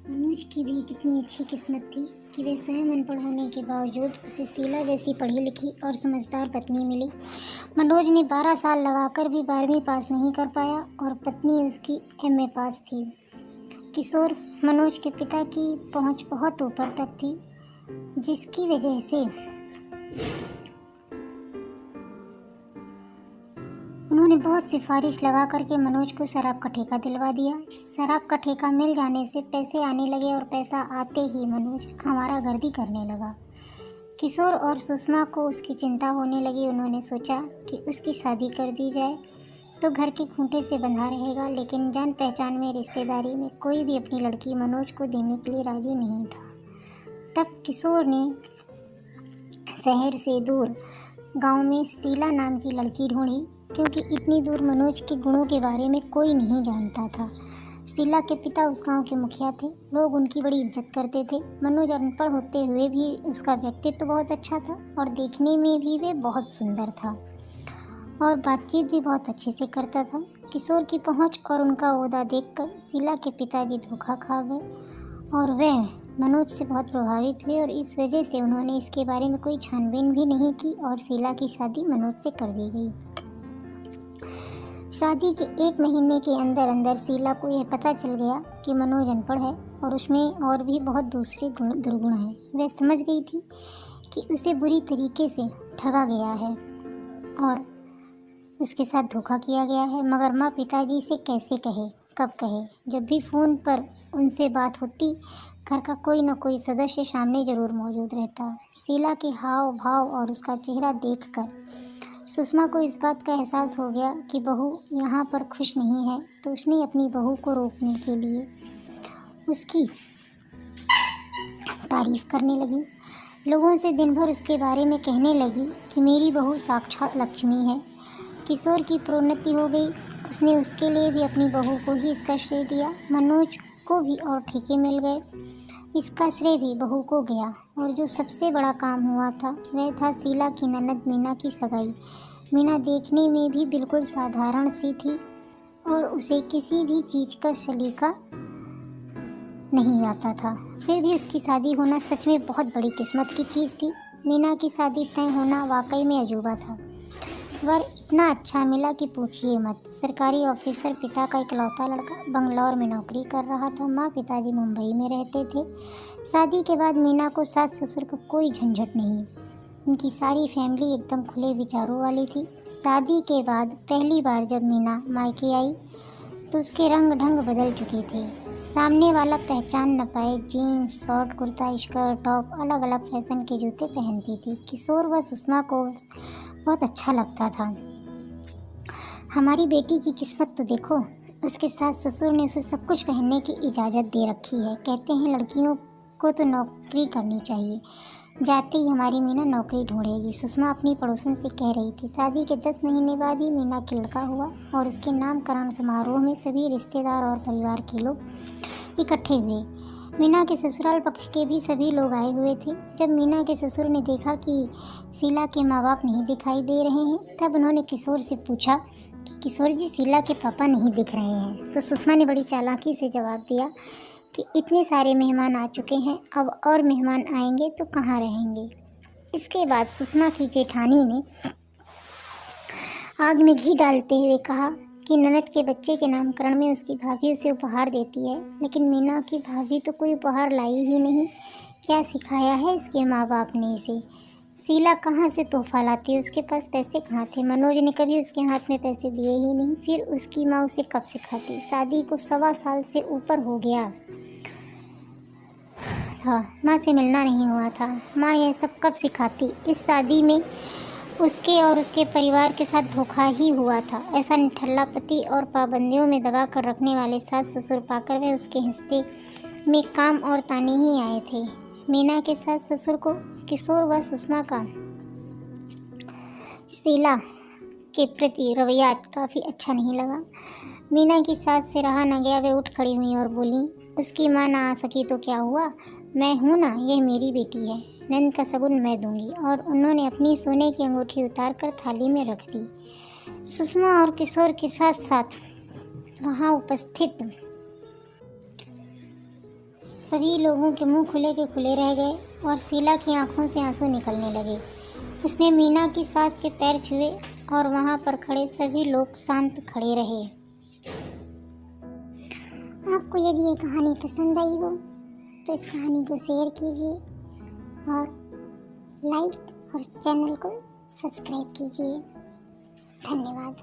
मनोज की भी कितनी अच्छी किस्मत थी कि वे स्वयं अनपढ़ होने के बावजूद उसे शीला जैसी पढ़ी लिखी और समझदार पत्नी मिली। मनोज ने 12 साल लगाकर भी 12वीं पास नहीं कर पाया और पत्नी उसकी एमए पास थी। किशोर मनोज के पिता की पहुंच बहुत ऊपर तक थी, जिसकी वजह से उन्होंने बहुत सिफारिश लगा करके मनोज को शराब का ठेका दिलवा दिया। शराब का ठेका मिल जाने से पैसे आने लगे और पैसा आते ही मनोज आवारागर्दी करने लगा। किशोर और सुषमा को उसकी चिंता होने लगी। उन्होंने सोचा कि उसकी शादी कर दी जाए तो घर के खूंटे से बंधा रहेगा, लेकिन जान पहचान में रिश्तेदारी में कोई भी अपनी लड़की मनोज को देने के लिए राजी नहीं था। तब किशोर ने शहर से दूर गांव में शीला नाम की लड़की ढूंढी, क्योंकि इतनी दूर मनोज के गुणों के बारे में कोई नहीं जानता था। शीला के पिता उस गांव के मुखिया थे। लोग उनकी बड़ी इज्जत करते थे। मनोज अनपढ़ होते हुए भी उसका व्यक्तित्व बहुत अच्छा था और देखने में भी वे बहुत सुंदर था और बातचीत भी बहुत अच्छे से करता था। किशोर की पहुंच और उनका ओहदा देखकर शीला के पिताजी धोखा खा गए और वह मनोज से बहुत प्रभावित हुए और इस वजह से उन्होंने इसके बारे में कोई छानबीन भी नहीं की और शीला की शादी मनोज से कर दी गई। शादी के 1 महीने के अंदर अंदर शीला को यह पता चल गया कि मनोज अनपढ़ है और उसमें और भी बहुत दूसरे दुर्गुण हैं। वह समझ गई थी कि उसे बुरी तरीके से ठगा गया है और उसके साथ धोखा किया गया है, मगर माँ पिताजी से कैसे कहे, कब कहे। जब भी फ़ोन पर उनसे बात होती, घर का कोई न कोई सदस्य सामने ज़रूर मौजूद रहता। शीला के हाव भाव और उसका चेहरा देखकर सुषमा को इस बात का एहसास हो गया कि बहू यहाँ पर खुश नहीं है, तो उसने अपनी बहू को रोकने के लिए उसकी तारीफ करने लगी। लोगों से दिन भर उसके बारे में कहने लगी कि मेरी बहू साक्षात लक्ष्मी है। किशोर की प्रोन्नति हो गई। उसने उसके लिए भी अपनी बहू को ही इसका श्रेय दिया। मनोज को भी और ठेके मिल गए, इसका श्रेय भी बहू को गया। और जो सबसे बड़ा काम हुआ था वह था शीला की ननद मीना की सगाई। मीना देखने में भी बिल्कुल साधारण सी थी और उसे किसी भी चीज़ का सलीका नहीं आता था, फिर भी उसकी शादी होना सच में बहुत बड़ी किस्मत की चीज़ थी। मीना की शादी तय होना वाकई में अजूबा था। वर इतना अच्छा मिला कि पूछिए मत। सरकारी ऑफिसर, पिता का इकलौता लड़का, बंगलौर में नौकरी कर रहा था। माँ पिताजी मुंबई में रहते थे। शादी के बाद मीना को सास ससुर का कोई झंझट नहीं। उनकी सारी फैमिली एकदम खुले विचारों वाली थी। शादी के बाद पहली बार जब मीना मायके आई तो उसके रंग ढंग बदल चुके थे। सामने वाला पहचान न पाए। Jeans, short, kurta, skirt, top, अलग अलग फैशन के जूते पहनती थी। किशोर व सुषमा को बहुत अच्छा लगता था। हमारी बेटी की किस्मत तो देखो, उसके सास ससुर ने उसे सब कुछ पहनने की इजाज़त दे रखी है। कहते हैं लड़कियों को तो नौकरी करनी चाहिए। जाते ही हमारी मीना नौकरी ढूंढेगी, सुषमा अपनी पड़ोसन से कह रही थी। शादी के 10 महीने बाद ही मीना के लड़का हुआ और उसके नामकरण समारोह में सभी रिश्तेदार और परिवार के लोग इकट्ठे हुए। मीना के ससुराल पक्ष के भी सभी लोग आए हुए थे। जब मीना के ससुर ने देखा कि शीला के माँ बाप नहीं दिखाई दे रहे हैं, तब उन्होंने किशोर से पूछा कि किशोर जी, शीला के पापा नहीं दिख रहे हैं। तो सुषमा ने बड़ी चालाकी से जवाब दिया कि इतने सारे मेहमान आ चुके हैं, अब और मेहमान आएंगे तो कहाँ रहेंगे। इसके बाद सुषमा की जेठानी ने आग में घी डालते हुए कहा कि ननद के बच्चे के नामकरण में उसकी भाभी उसे उपहार देती है, लेकिन मीना की भाभी तो कोई उपहार लाई ही नहीं। क्या सिखाया है इसके माँ बाप ने इसे? शीला कहाँ से तोहफा लाती है? उसके पास पैसे कहाँ थे? मनोज ने कभी उसके हाथ में पैसे दिए ही नहीं। फिर उसकी माँ उसे कब सिखाती? शादी को 1.25 साल से ऊपर हो गया था, माँ से मिलना नहीं हुआ था। माँ यह सब कब सिखाती? इस शादी में उसके और उसके परिवार के साथ धोखा ही हुआ था। ऐसा निठल्ला पति और पाबंदियों में दबा कर रखने वाले सास ससुर पाकर वह उसके हिस्से में काम और ताने ही आए थे। मीना के सास ससुर को किशोर व सुषमा का शीला के प्रति रवैया काफ़ी अच्छा नहीं लगा। मीना की सास से रहा न गया। वे उठ खड़ी हुई और बोली, उसकी माँ ना आ सकी तो क्या हुआ, मैं हूँ ना, यह मेरी बेटी है, नंद का शगुन मैं दूंगी। और उन्होंने अपनी सोने की अंगूठी उतारकर थाली में रख दी। सुषमा और किशोर के साथ साथ वहाँ उपस्थित सभी लोगों के मुंह खुले के खुले रह गए और शीला की आंखों से आंसू निकलने लगे। उसने मीना की सास के पैर छुए और वहां पर खड़े सभी लोग शांत खड़े रहे। आपको यदि ये कहानी पसंद आई हो तो इस कहानी को शेयर कीजिए और लाइक और चैनल को सब्सक्राइब कीजिए। धन्यवाद।